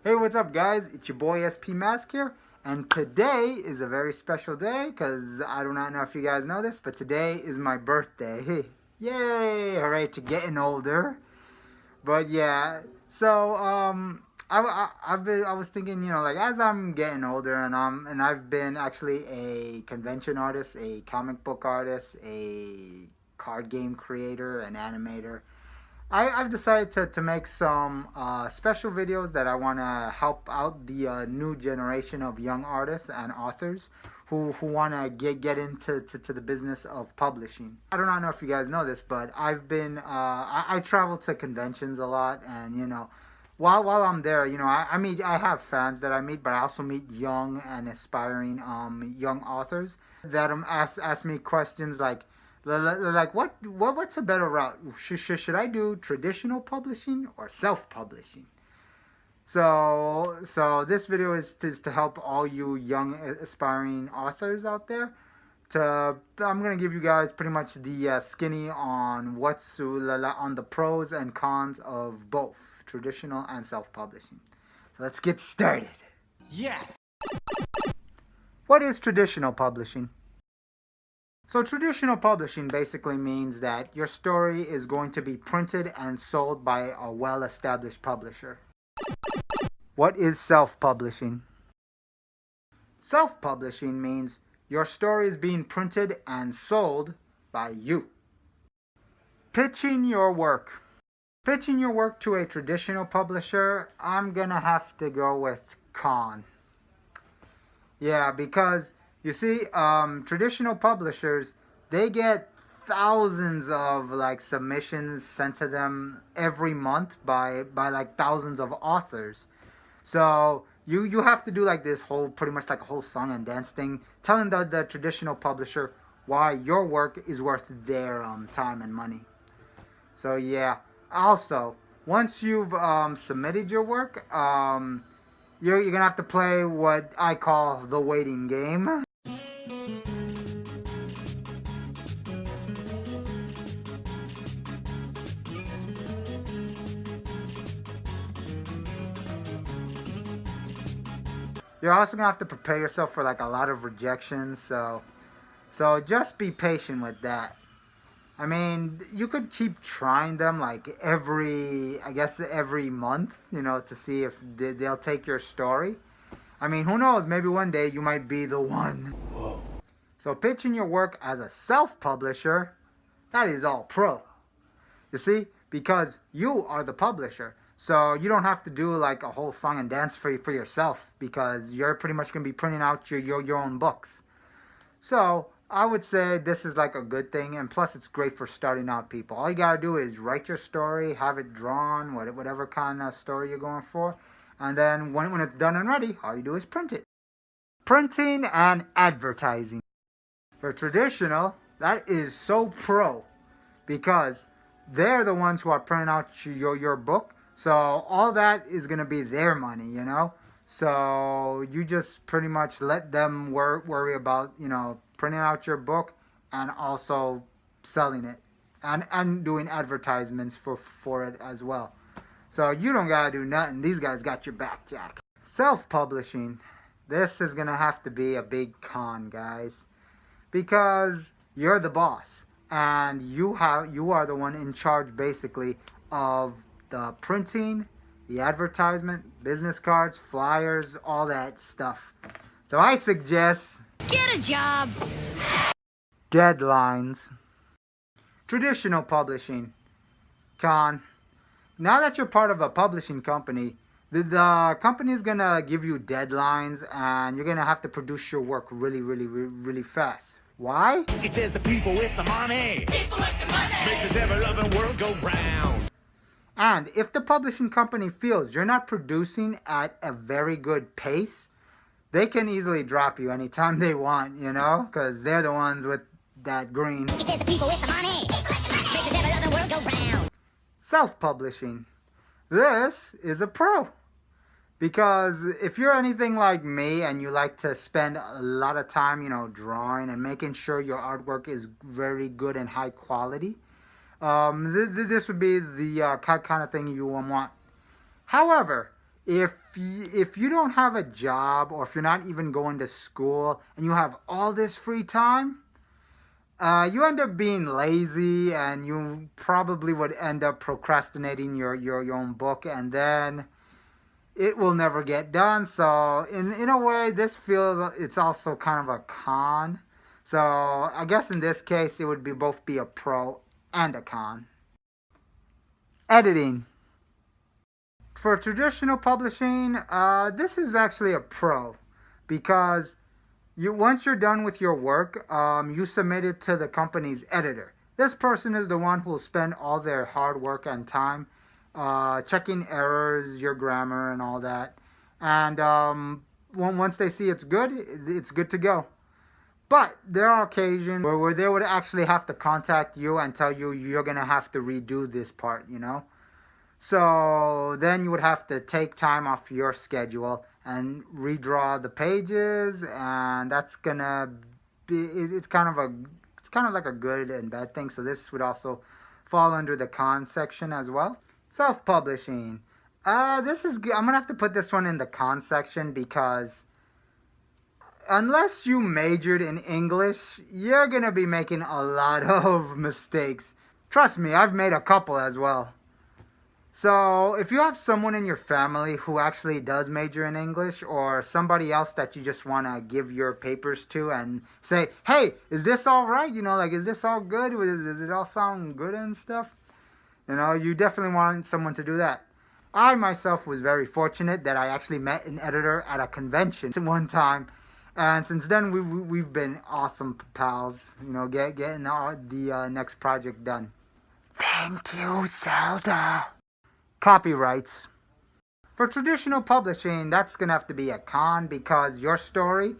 Hey, what's up, guys? It's your boy SP Mask here, and today is a very special day because I do not know if you guys know this, but today is my birthday. Yay! Hooray to getting older. But yeah, so I was thinking, like as I'm getting older, and I've been actually a convention artist, a comic book artist, a card game creator, an animator. I've decided to make some special videos that I want to help out the new generation of young artists and authors who want to get into to the business of publishing. I do not know if you guys know this, but I travel to conventions a lot, and while I'm there, I have fans that I meet, but I also meet young and aspiring young authors that ask me questions like what's a better route? Should I do traditional publishing or self-publishing? So this video is to help all you young aspiring authors out there. I'm gonna give you guys pretty much the skinny on on the pros and cons of both traditional and self-publishing. So let's get started. Yes! What is traditional publishing? So traditional publishing basically means that your story is going to be printed and sold by a well-established publisher. What is self-publishing? Self-publishing means your story is being printed and sold by you. Pitching your work. Pitching your work to a traditional publisher, I'm gonna have to go with con. Yeah, because you see, traditional publishers, they get thousands of submissions sent to them every month by like thousands of authors. So you have to do this whole pretty much like a whole song and dance thing, telling the traditional publisher why your work is worth their time and money. So yeah. Also, once you've submitted your work, you're gonna have to play what I call the waiting game. You're also gonna have to prepare yourself for a lot of rejections, so just be patient with that. I mean, you could keep trying them every month, to see if they'll take your story. I mean, who knows? Maybe one day you might be the one. Whoa. So pitching your work as a self-publisher, that is all pro. You see, because you are the publisher. So you don't have to do a whole song and dance for yourself, because you're pretty much going to be printing out your own books. So I would say this is a good thing, and plus it's great for starting out people. All you got to do is write your story, have it drawn, whatever kind of story you're going for, and then when it's done and ready, all you do is print it. Printing and advertising. For traditional, that is so pro, because they're the ones who are printing out your book. So all that is going to be their money, So you just pretty much let them worry about, printing out your book and also selling it and doing advertisements for it as well. So you don't got to do nothing. These guys got your back, Jack. Self-publishing. This is going to have to be a big con, guys, because you're the boss and you are the one in charge basically of the printing, the advertisement, business cards, flyers, all that stuff. So I suggest get a job. Deadlines. Traditional publishing. Con. Now that you're part of a publishing company, the company is gonna give you deadlines, and you're gonna have to produce your work really fast. Why? It says the people with the money. People with the money. Make this ever-loving world go round. And if the publishing company feels you're not producing at a very good pace, they can easily drop you anytime they want, because they're the ones with that green. It says the people with the money. Make this ever-loving world go round. Self-publishing. This is a pro. Because if you're anything like me and you like to spend a lot of time, drawing and making sure your artwork is very good and high quality, this would be the kind of thing you want. However, if you don't have a job, or if you're not even going to school and you have all this free time, you end up being lazy, and you probably would end up procrastinating your own book, and then it will never get done. So in a way, this feels it's also kind of a con. So I guess in this case, it would be both be a pro and a con. Editing. For traditional publishing, this is actually a pro, because once you're done with your work, you submit it to the company's editor. This person is the one who will spend all their hard work and time checking errors, your grammar, and all that. And once they see it's good to go. But there are occasions where they would actually have to contact you and tell you you're going to have to redo this part, you know. So then you would have to take time off your schedule and redraw the pages, and that's gonna be it's kind of like a good and bad thing. So this would also fall under the con section as well. Self-publishing. I'm gonna have to put this one in the con section, because unless you majored in English, you're gonna be making a lot of mistakes. Trust me, I've made a couple as well. So if you have someone in your family who actually does major in English, or somebody else that you just want to give your papers to and say, hey, is this all right? You know, like, is this all good? Does it all sound good and stuff? You know, you definitely want someone to do that. I myself was very fortunate that I actually met an editor at a convention one time. And since then, we've been awesome pals, you know, getting the next project done. Thank you, Zelda. Copyrights. For traditional publishing, that's going to have to be a con, because your story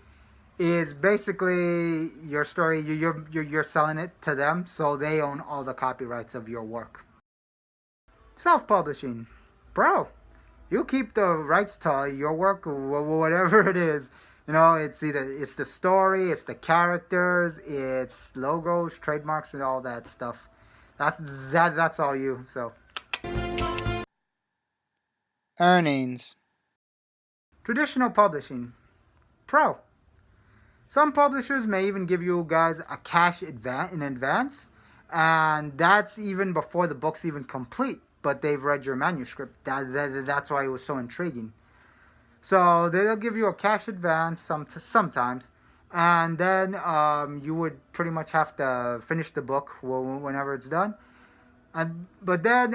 is basically your story. You're selling it to them, so they own all the copyrights of your work. Self-publishing. Bro, you keep the rights to your work, whatever it is. You know, it's the story, it's the characters, it's logos, trademarks, and all that stuff. That's all you. So. Earnings. Traditional publishing. Pro. Some publishers may even give you guys a cash in advance, and that's even before the book's even complete, but they've read your manuscript. That's why it was so intriguing. So they'll give you a cash advance sometimes, and then you would pretty much have to finish the book whenever it's done. But then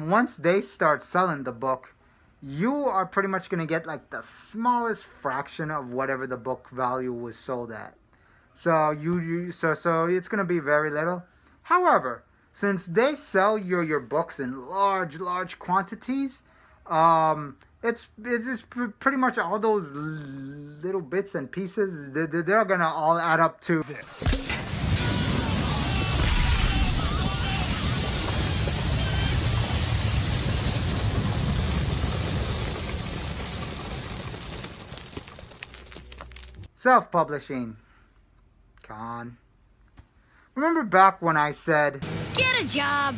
once they start selling the book, you are pretty much going to get like the smallest fraction of whatever the book value was sold at. So so it's going to be very little. However, since they sell your books in large quantities, it's pretty much all those little bits and pieces, they're going to all add up to this. Self-publishing. Con. Remember back when I said, Get a job!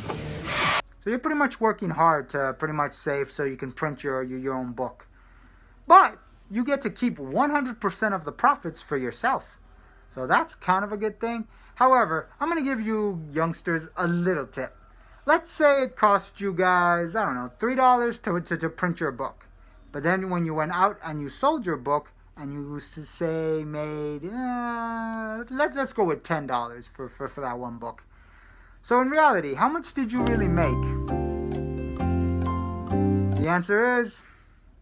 So you're pretty much working hard to pretty much save so you can print your own book. But you get to keep 100% of the profits for yourself. So that's kind of a good thing. However, I'm going to give you youngsters a little tip. Let's say it cost you guys, I don't know, $3 to print your book. But then when you went out and you sold your book, and you say made, let's go with $10 for that one book. So in reality, how much did you really make? The answer is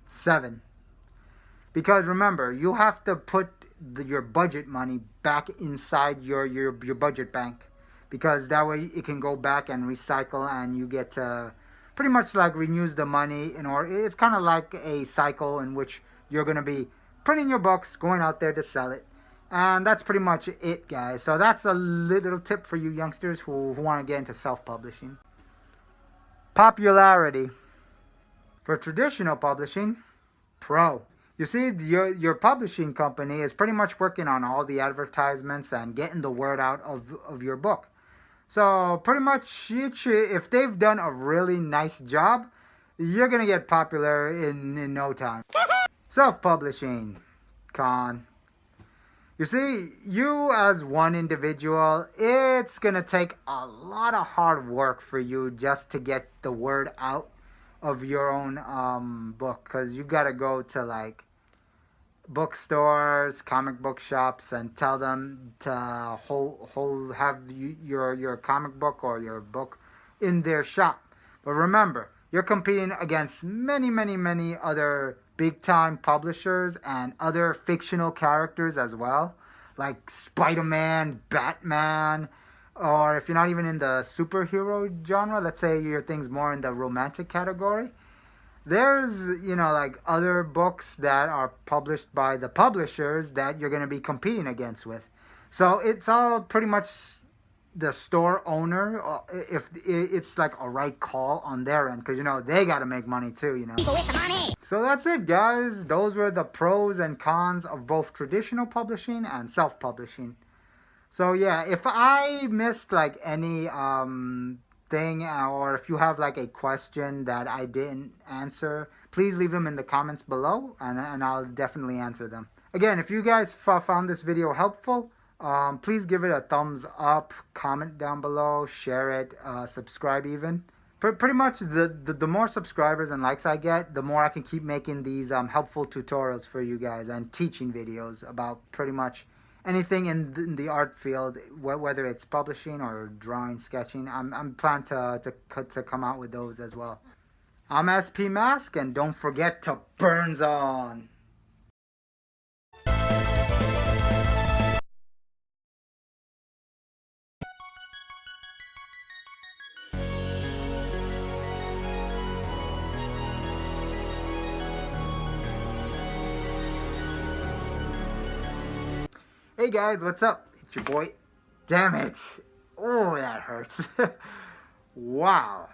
$7. Because remember, you have to put your budget money back inside your budget bank, because that way it can go back and recycle, and you get to pretty much like reuse the money it's kind of like a cycle in which you're going to be printing your books, going out there to sell it. And that's pretty much it, guys. So that's a little tip for you youngsters who want to get into self-publishing. Popularity. For traditional publishing, pro. You see, your publishing company is pretty much working on all the advertisements and getting the word out of your book. So pretty much, if they've done a really nice job, you're gonna get popular in no time. Self-publishing, con. You see, you as one individual, it's gonna take a lot of hard work for you just to get the word out of your own book, because you gotta go to like bookstores, comic book shops, and tell them to have your comic book or your book in their shop. But remember, you're competing against many other big time publishers and other fictional characters as well, like Spider-Man, Batman, or if you're not even in the superhero genre, let's say your thing's more in the romantic category, there's, like other books that are published by the publishers that you're going to be competing against with. So it's all pretty much the store owner, if it's like a right call on their end, because they got to make money too. People with the money. So that's it, guys. Those were the pros and cons of both traditional publishing and self-publishing. So yeah, if I missed like any thing, or if you have like a question that I didn't answer, please leave them in the comments below, and I'll definitely answer them. Again, if you guys found this video helpful, please give it a thumbs up, comment down below, share it, subscribe even. Pretty much the more subscribers and likes I get, the more I can keep making these helpful tutorials for you guys and teaching videos about pretty much anything in the art field, whether it's publishing or drawing, sketching. I'm planning to come out with those as well. I'm SP Mask, and don't forget to burns on. Hey guys, what's up? It's your boy. Damn it. Oh, that hurts. Wow.